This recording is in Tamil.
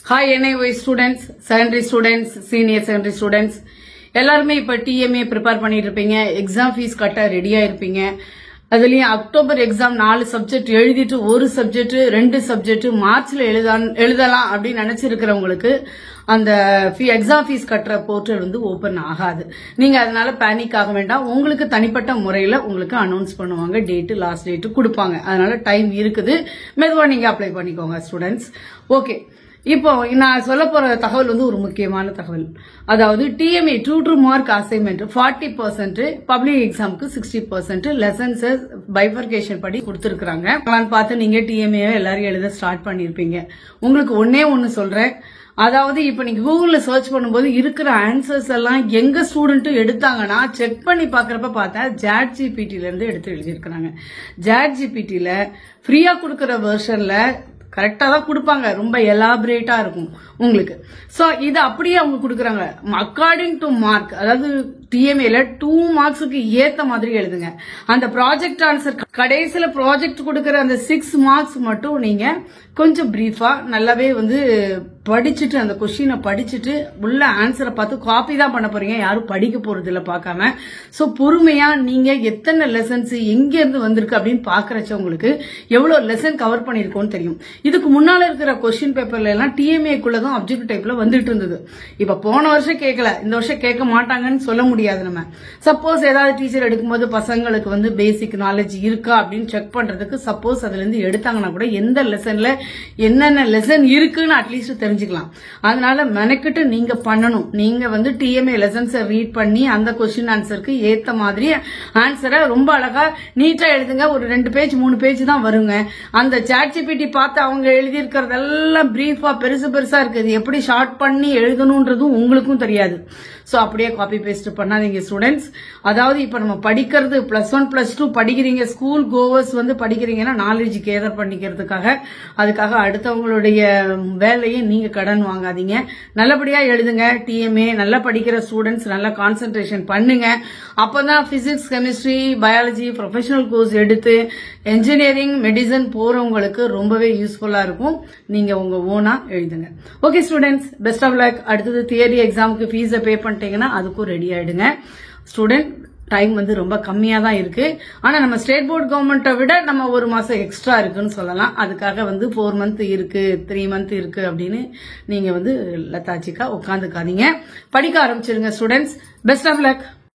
Hi NIY students, secondary students, senior secondary students எல்லாருமே இப்ப TMA prepare பண்ணிட்டு இருப்பீங்க. எக்ஸாம் ஃபீஸ் கட்ட ரெடியா இருப்பீங்க. அதுலயும் அக்டோபர் எக்ஸாம் 4 சப்ஜெக்ட் எழுதிட்டு ஒரு சப்ஜெக்ட் 2 சப்ஜெக்ட் மார்ச்ல எழுதலாம் அப்படின்னு நினைச்சிருக்கிறவங்களுக்கு அந்த எக்ஸாம் ஃபீஸ் கட்டுற போர்ட்டல் வந்து ஓபன் ஆகாது. நீங்க அதனால பேனிக் ஆக வேண்டாம். உங்களுக்கு தனிப்பட்ட முறையில உங்களுக்கு அனௌன்ஸ் பண்ணுவாங்க. டேட் லாஸ்ட் டேட் கொடுப்பாங்க. அதனால டைம் இருக்குது. மெதுவா நீங்க அப்ளை பண்ணிக்கோங்க ஸ்டூடெண்ட்ஸ். ஓகே, இப்போ நான் சொல்ல போற தகவல் வந்து ஒரு முக்கியமான தகவல். அதாவது TMA true mark assignment 40%, public எக்ஸாமுக்கு 60%, லெசன்ஸ் பைஃபர்கேஷன் படி கொடுத்திருக்காங்க. பார்த்து நீங்க TMA எல்லாரும் எழுத ஸ்டார்ட் பண்ணிருப்பீங்க. உங்களுக்கு ஒன்னு சொல்றேன். அதாவது இப்ப நீங்க கூகுள்ல சர்ச் பண்ணும்போது இருக்கிற ஆன்சர்ஸ் எல்லாம் எங்க ஸ்டூடெண்ட் எடுத்தாங்கன்னா செக் பண்ணி பாக்குறப்ப பார்த்தா ChatGPT ல இருந்து எடுத்து எழுதியிருக்கிறாங்க. ChatGPT ல ஃப்ரீயா கொடுக்கற வெர்ஷன்ல கரெக்டா தான் கொடுப்பாங்க. ரொம்ப எலாபரேட்டா இருக்கும் உங்களுக்கு. சோ இது அப்படியே அவங்க கொடுக்கறாங்க. அக்கார்டிங் டு மார்க், அதாவது TMA ல 2 மார்க்ஸுக்கு ஏத்த மாதிரி எழுதுங்க. அந்த ப்ராஜெக்ட் ஆன்சர் கடைசியில ப்ராஜெக்ட் கொடுக்கற அந்த 6 மார்க்ஸ் மட்டும் நீங்க கொஞ்சம் பிரீஃபா நல்லாவே வந்து படிச்சுட்டு அந்த கொஸ்டினை படிச்சுட்டு உள்ள ஆன்சரை பார்த்து காப்பி தான் பண்ண போறீங்க. யாரும் படிக்க போறது இல்ல பார்க்காம. சோ பொறுமையா நீங்க எத்தனை லெசன்ஸ் எங்க இருந்து வந்திருக்கு அப்படின்னு பாக்குறச்ச உங்களுக்கு எவ்வளவு லெசன் கவர் பண்ணிருக்கோம்னு தெரியும். இதுக்கு முன்னால இருக்கிற கொஸ்டின் பேப்பர்ல எல்லாம் TMA குள்ளதான் அப்ஜெக்டிவ் டைப்ல வந்துட்டு இருந்தது. இப்ப போன வருஷம் கேட்கல, இந்த வருஷம் கேட்க மாட்டாங்கன்னு சொல்ல முடியாது. நம்ம சப்போஸ் ஏதாவது டீச்சர் எடுக்கும்போது பசங்களுக்கு வந்து பேசிக் நாலேஜ் இருக்கா அப்படின்னு செக் பண்றதுக்கு சப்போஸ் அதுல இருந்து எடுத்தாங்கன்னா கூட எந்த லெசன்ல என்னென்ன லெசன் இருக்குன்னு அட்லீஸ்ட் தெரிஞ்சுக்கலாம். அதனால மெனக்கிட்டு நீங்க பண்ணணும். நீங்க வந்து TMA லெசன்ஸ் ரீட் பண்ணி அந்த கொஸ்டின் ஆன்சருக்கு ஏத்த மாதிரி ஆன்சரை ரொம்ப அழகா நீட்டா எழுதுங்க. ஒரு 2 பேஜ் 3 பேஜ் தான் வருங்க. அந்த ChatGPT பார்த்து அவங்க எழுதி இருக்கிறதெல்லாம் பிரீஃபா பெருசா இருக்குது. எப்படி ஷார்ட் பண்ணி எழுதணும்ன்றதும் உங்களுக்கும் தெரியாது. சோ அப்படியே காப்பி பேஸ்ட் பண்ணாதீங்க ஸ்டூடெண்ட்ஸ். அதாவது இப்ப நம்ம படிக்கிறது +1 +2 படிக்கிறீங்க, ஸ்கூல் கோவர்ஸ் வந்து படிக்கிறீங்கன்னா நாலேஜ் கேதர் பண்ணிக்கிறதுக்காக, அதுக்காக அடுத்தவங்களுடைய வேலையை நீங்க கடன் வாங்காதீங்க. நல்லபடியா எழுதுங்க. TMA நல்லா படிக்கிற ஸ்டூடெண்ட்ஸ் நல்லா கான்சென்ட்ரேஷன் பண்ணுங்க. அப்பதான் physics, chemistry, biology professional course எடுத்து என்ஜினியரிங், மெடிசன் போறவங்களுக்கு ரொம்பவே யூஸ்ஃபுல்லா இருக்கும். நீங்க உங்க ஓனா எழுதுங்க. Okay students, best of luck. அடுத்தது தியரி எக்ஸாமுக்கு ஃபீஸை பே பண்ணிட்டீங்கன்னா அதுக்கும் ரெடி ஆயிடுங்க. ஸ்டூடெண்ட் டைம் வந்து ரொம்ப கம்மியா தான் இருக்கு. ஆனா நம்ம ஸ்டேட் போர்டு கவர்மெண்ட்டை விட நம்ம 1 மாசம் எக்ஸ்ட்ரா இருக்குன்னு சொல்லலாம். அதுக்காக வந்து 4 மந்த் இருக்கு, 3 மந்த் இருக்கு அப்படின்னு நீங்க வந்து லத்தாச்சிக்கா உட்காந்துக்காதீங்க. படிக்க ஆரம்பிச்சிருங்க ஸ்டூடெண்ட்ஸ். Best of luck.